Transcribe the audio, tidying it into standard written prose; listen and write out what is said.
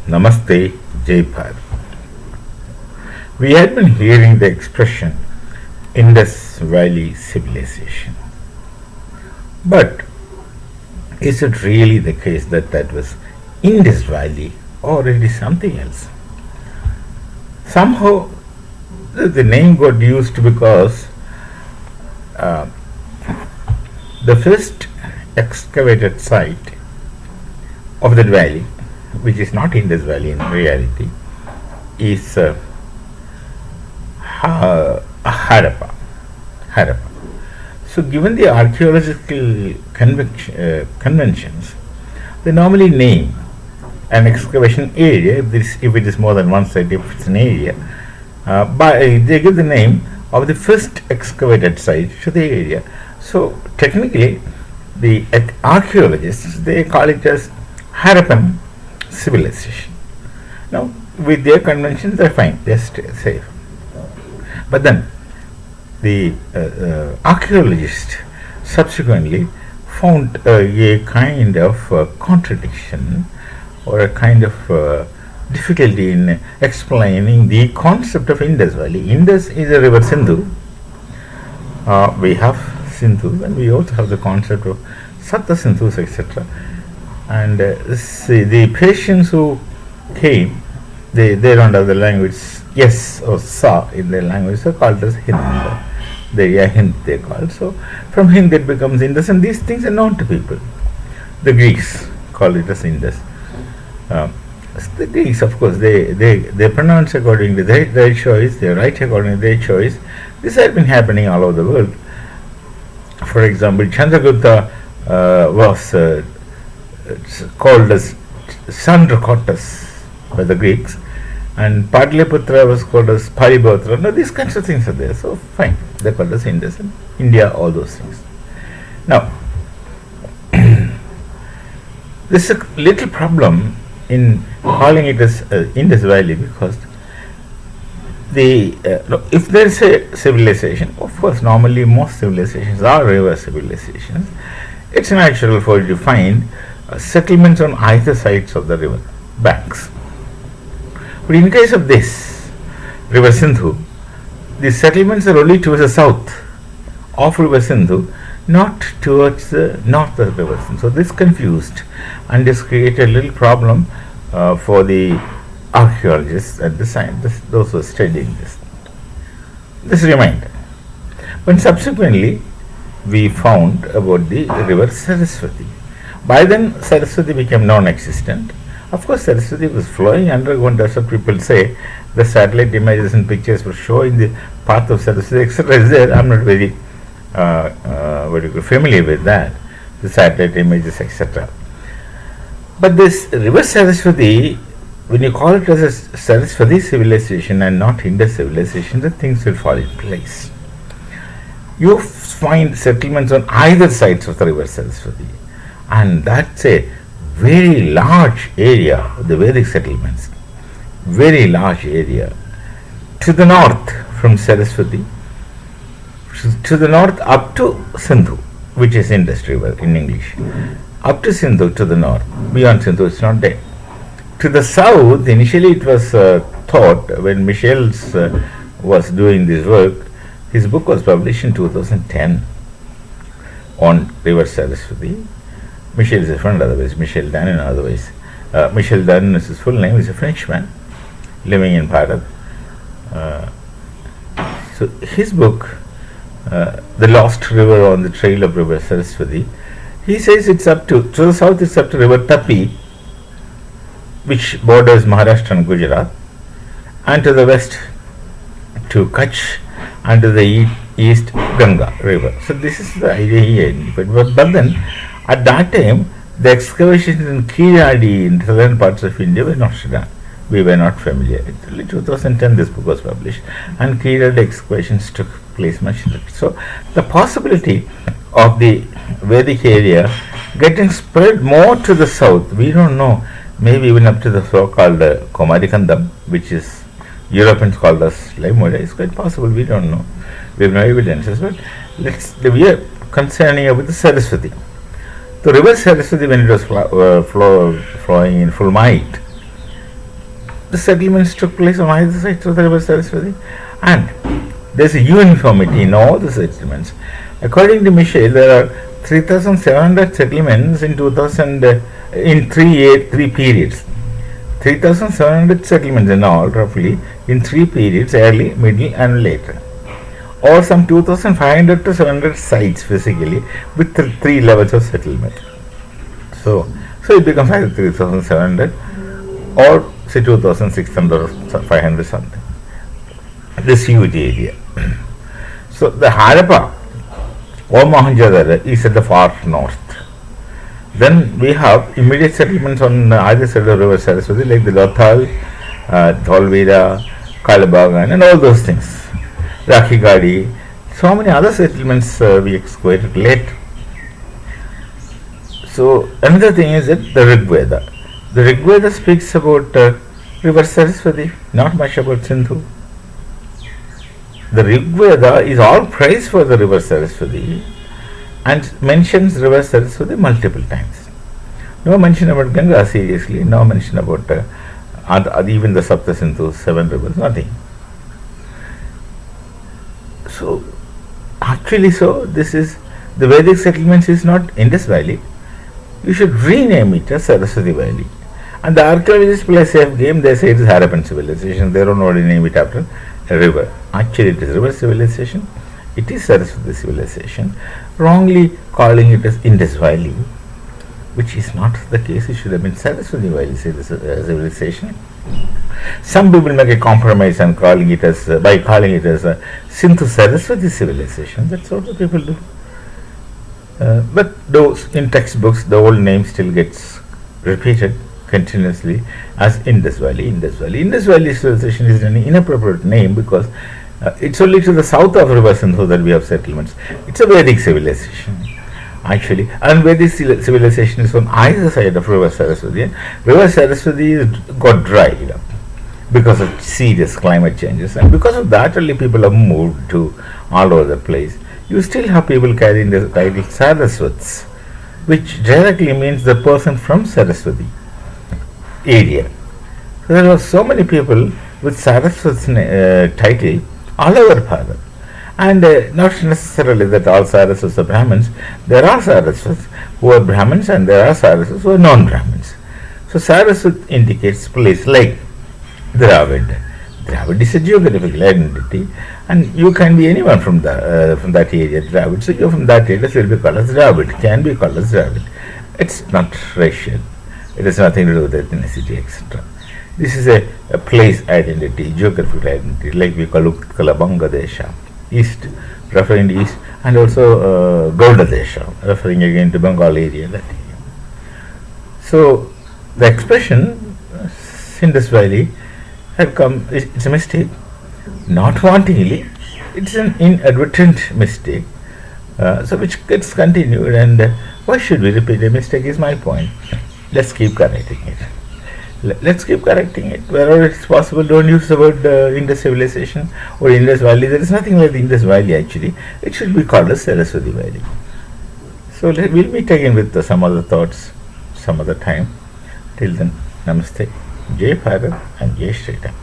Namaste, Jai Bharat. We had been hearing the expression Indus Valley civilization. But is it really the case that that was Indus Valley or it is something else? Somehow the name got used because uh, the first excavated site of that valley, which is not Indus Valley in reality, is Harappa. Harappa. So, given the archaeological conventions, they normally name an excavation area, if it is more than one site, if it's an area, they give the name of the first excavated site to the area. So, technically, the archaeologists, they call it as Harappan civilization. Now, with their conventions, they're fine, they're safe. But then, the archaeologists subsequently found a kind of contradiction or a kind of difficulty in explaining the concept of Indus Valley. Indus is a river Sindhu. We have Sindhu, and we also have the concept of Sapta Sindhus, etc. And the Persians who came, they don't have the language yes or sa in their language, so called as Hind. Hind they call. So from Hind it becomes Indus, and these things are known to people. The Greeks call it as Indus. The Greeks, of course, they pronounce according to their choice, they write according to their choice. This had been happening all over the world. For example, Chandragupta was called as Chandrakotas by the Greeks, and Patliputra was called as Paribhatra. Now, these kinds of things are there, so fine, they called as Indus, and India, all those things. Now, this is a little problem in calling it as Indus Valley because if there is a civilization, of course, normally most civilizations are river civilizations. It's natural for you to find settlements on either sides of the river banks. But in case of this river Sindhu, the settlements are only towards the south of river Sindhu, not towards the north of the river Sindhu. So this confused and this created a little problem for the archaeologists and the scientists, those who are studying this. This reminder. When subsequently we found about the river Saraswati. By then Saraswati became non-existent. Of course, Saraswati was flowing underground. That's what people say. The satellite images and pictures were showing the path of Saraswati, etc. is there. I'm not very familiar with that, the satellite images, etc. But this river Saraswati, when you call it as a Saraswati civilization and not Indus civilization, the things will fall in place. You find settlements on either sides of the river Saraswati, and that's a very large area of the Vedic settlements, very large area. To the north from Saraswati, to the north up to Sindhu, which is Indus River in English, up to Sindhu to the north, beyond Sindhu it's not there. To the south, initially it was thought, when Michels was doing this work, his book was published in 2010 on river Saraswati. Michel is a friend otherwise, Michel Danin otherwise. Michel Danin is his full name, he's a Frenchman living in Bharat. So his book, The Lost River on the Trail of River Saraswati, he says it's up to the south it's up to river Tapi, which borders Maharashtra and Gujarat, and to the west to Kutch, and to the east Ganga river. So this is the idea here. But then at that time the excavations in Kiradi in southern parts of India were not done. We were not familiar. In 2010 this book was published, and Kiradi excavations took place much later. So the possibility of the Vedic area getting spread more to the south, we don't know, maybe even up to the so-called Komarikandam, which is Europeans call us Laimoda, is quite possible, we don't know. We have no evidences, but we are concerning about the Saraswati. The river Saraswati, when it was flowing in full might, the settlements took place on either side of the river Saraswati, and there's a uniformity in all the settlements. According to Michel, there are 3,700 settlements in 2000 in three periods. 3,700 settlements in all, roughly, in three periods: early, middle, and later. Or some 2,500 to 700 sites physically with three levels of settlement. So it becomes either 3,700 or say 2,600 or 500 something. This huge area. So the Harappa or Mohenjo-daro is at the far north. Then we have immediate settlements on either side of river Saraswati, like the Lothal, Tholvira, Kalabagan, and all those things. Rakhigadi, so many other settlements we excavated late. So another thing is that the Rig Veda. The Rig Veda speaks about river Saraswati, not much about Sindhu. The Rig Veda is all praise for the river Saraswati and mentions river Saraswati multiple times. No mention about Ganga seriously, no mention about even the Sapta Sindhu, 7 rivers, nothing. So, actually, this is the Vedic settlements is not Indus Valley. You should rename it as Saraswati Valley. And the archaeologists play safe game. They say it is Harappan civilization. They don't want to name it after a river. Actually, it is river civilization. It is Saraswati civilization. Wrongly calling it as Indus Valley, which is not the case. It should have been Saraswati Valley civilization. Some people make a compromise and calling it as by calling it as a Sindhu Saraswati civilization. That's what the people do. But those in textbooks, the old name still gets repeated continuously as Indus Valley. Indus Valley. Indus Valley civilization is an inappropriate name because it's only to the south of River Sindhu that we have settlements. It's a Vedic civilization, actually, and Vedic civilization is on either side of River Saraswati. River Saraswati got dried up because of serious climate changes, and because of that only people have moved to all over the place. You still have people carrying the title Saraswats, which directly means the person from Saraswati area. So there are so many people with Saraswat's title all over Bharat. And not necessarily that all Saraswats are Brahmins. There are Saraswats who are Brahmins and there are Saraswats who are non-Brahmins. So Saraswat indicates place like Dravid. Dravid is a geographical identity, and you can be anyone from that area, Dravid. So you're from that area, so you'll be called as Dravid, can be called as Dravid. It's not racial. It has nothing to do with ethnicity, etc. This is a place identity, geographical identity, like we call Utkala Bangadesha, east, referring to east, and also Gauda Desha, referring again to Bengal area, that area. So the expression Indus Valley had come, it's a mistake, not wantingly, it's an inadvertent mistake, so which gets continued, and why should we repeat a mistake is my point. Let's keep correcting it. Let's keep correcting it. Wherever it's possible, don't use the word Indus civilization or Indus Valley. There is nothing like the Indus Valley actually. It should be called as Saraswati Valley. So we'll meet again with some other thoughts some other time. Till then, Namaste, Jai Bharat and Jai Shri Ram.